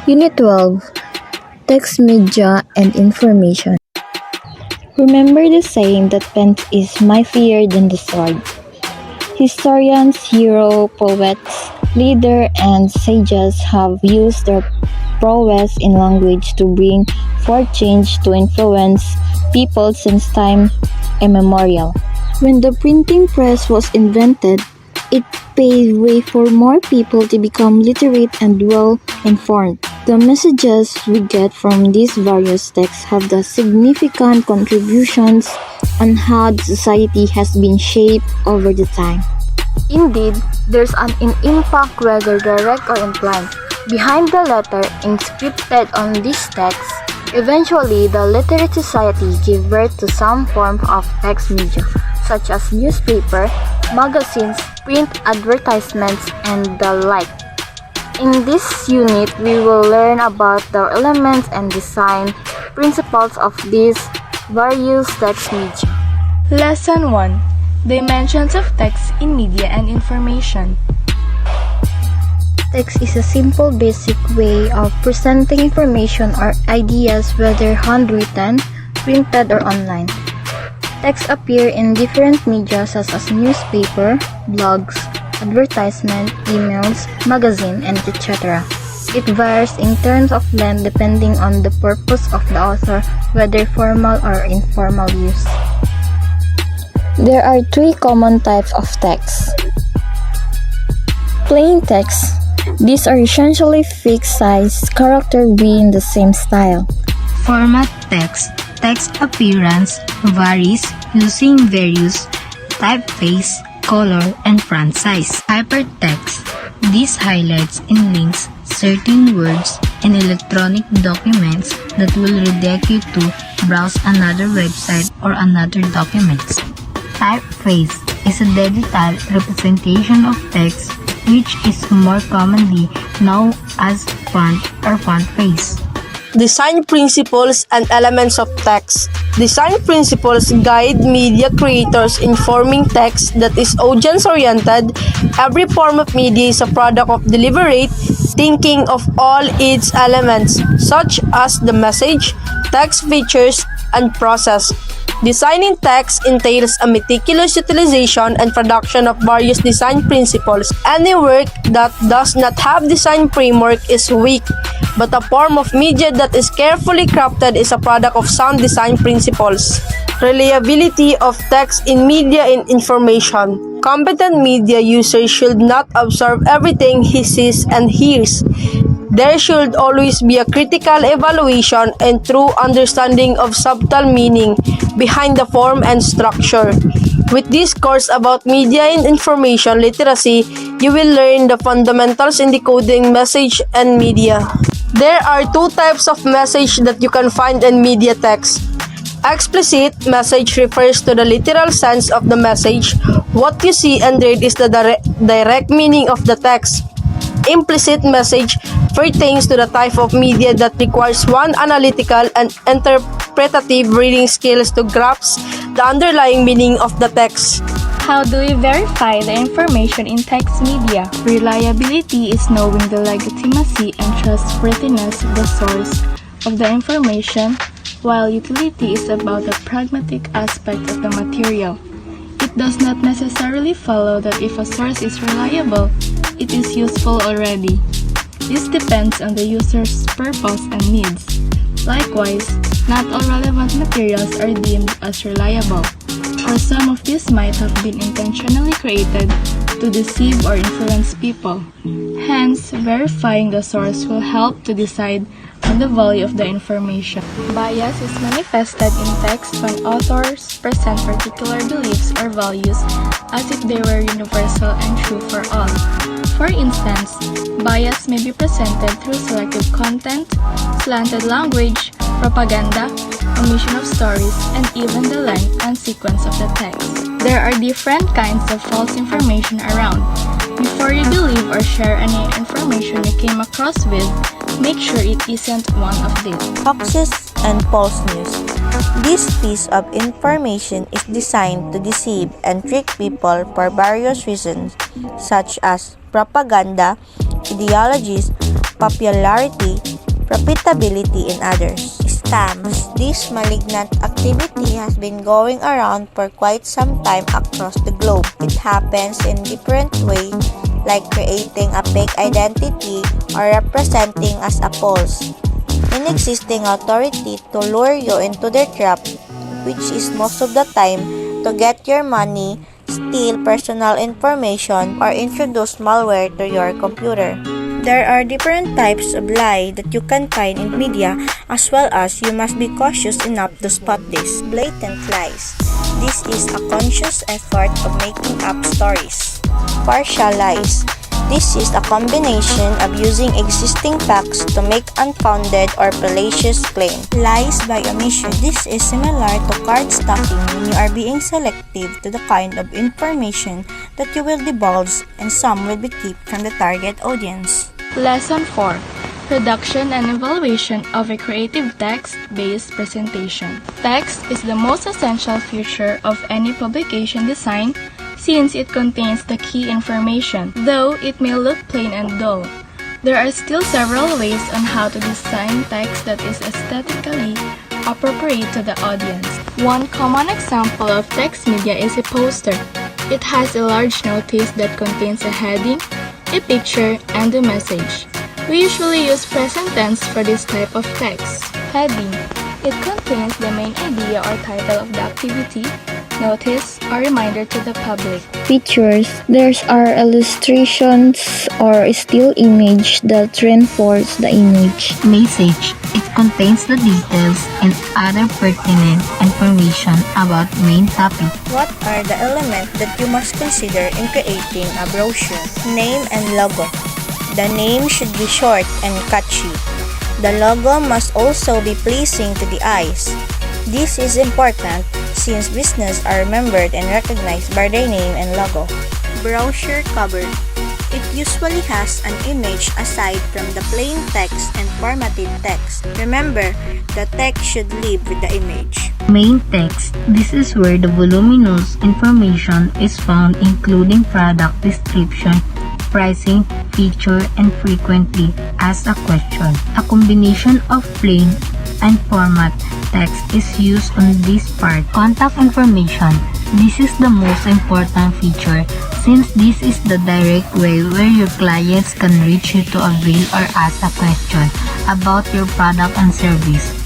Unit 12, Text Media and Information. Remember the saying that pen is mightier than the sword. Historians, heroes, poets, leaders, and sages have used their prowess in language to bring forth change to influence people since time immemorial. When the printing press was invented, it paved way for more people to become literate and well-informed. The messages we get from these various texts have the significant contributions on how the society has been shaped over the time. Indeed, there's an impact, whether direct or implied, behind the letter inscripted on these texts. Eventually, the literate society gave birth to some form of text media, such as newspaper, magazines, print advertisements, and the like. In this unit, we will learn about the elements and design principles of these various text media. Lesson 1. Dimensions of text in media and information. Text is a simple, basic way of presenting information or ideas, whether handwritten, printed, or online. Texts appear in different media such as newspaper, blogs, advertisement, emails, magazine, and etc. It varies in terms of length depending on the purpose of the author, whether formal or informal use. There are three common types of text. Plain text. These are essentially fixed-size characters in the same style. Format text. Text appearance varies using various typeface, color, and font size. Hypertext. This highlights and links certain words and electronic documents that will redirect you to browse another website or another documents. Typeface is a digital representation of text which is more commonly known as font or font face. Design principles and elements of text. Design principles guide media creators in forming text that is audience-oriented. Every form of media is a product of deliberate thinking of all its elements, such as the message, text features, and process. Designing text entails a meticulous utilization and production of various design principles. Any work that does not have design framework is weak, but a form of media that is carefully crafted is a product of sound design principles. Reliability of text in media and information. Competent media users should not absorb everything he sees and hears. There should always be a critical evaluation and true understanding of subtle meaning behind the form and structure. With this course about media and information literacy, you will learn the fundamentals in decoding message and media. There are two types of message that you can find in media text. Explicit message refers to the literal sense of the message. What you see and read is the direct meaning of the text. Implicit message pertains to the type of media that requires one analytical and interpretative reading skills to grasp the underlying meaning of the text. How do we verify the information in text media? Reliability is knowing the legitimacy and trustworthiness of the source of the information, while utility is about the pragmatic aspect of the material. It does not necessarily follow that if a source is reliable, it is useful already. This depends on the user's purpose and needs. Likewise, not all relevant materials are deemed as reliable, or some of these might have been intentionally created to deceive or influence people. Hence, verifying the source will help to decide on the value of the information. Bias is manifested in text when authors present particular beliefs or values as if they were universal and true for all. For instance, bias may be presented through selective content, slanted language, propaganda, omission of stories, and even the length and sequence of the text. There are different kinds of false information around. Before you believe or share any information you came across with, make sure it isn't one of these. Hoaxes and false news. This piece of information is designed to deceive and trick people for various reasons, such as propaganda, ideologies, popularity, profitability in others. Scams. This malignant activity has been going around for quite some time across the globe. It happens in different ways, like creating a fake identity or representing as a false, inexisting authority to lure you into their trap, which is most of the time to get your money, steal personal information, or introduce malware to your computer. There are different types of lie that you can find in media, as well as you must be cautious enough to spot this. Blatant lies. This is a conscious effort of making up stories. Partial lies. This is a combination of using existing facts to make unfounded or fallacious claims. Lies by omission. This is similar to card stuffing when you are being selective to the kind of information that you will divulge, and some will be kept from the target audience. Lesson 4. Production and evaluation of a creative text-based presentation. Text is the most essential feature of any publication design since it contains the key information. Though it may look plain and dull, there are still several ways on how to design text that is aesthetically appropriate to the audience. One common example of text media is a poster. It has a large notice that contains a heading, a picture, and a message. We usually use present tense for this type of text. Heading. It contains the main idea or title of the activity, notice, or reminder to the public. Features. There are illustrations or still image that reinforce the image. Message. It contains the details and other pertinent information about main topic. What are the elements that you must consider in creating a brochure? Name and logo. The name should be short and catchy. The logo must also be pleasing to the eyes. This is important since businesses are remembered and recognized by their name and logo. Brochure cover. It usually has an image aside from the plain text and formatted text. Remember, the text should live with the image. Main text. This is where the voluminous information is found, including product description, pricing, feature, and frequently asked a question. A combination of plain and format text is used on this part. Contact information. This is the most important feature since this is the direct way where your clients can reach you to avail or ask a question about your product and service.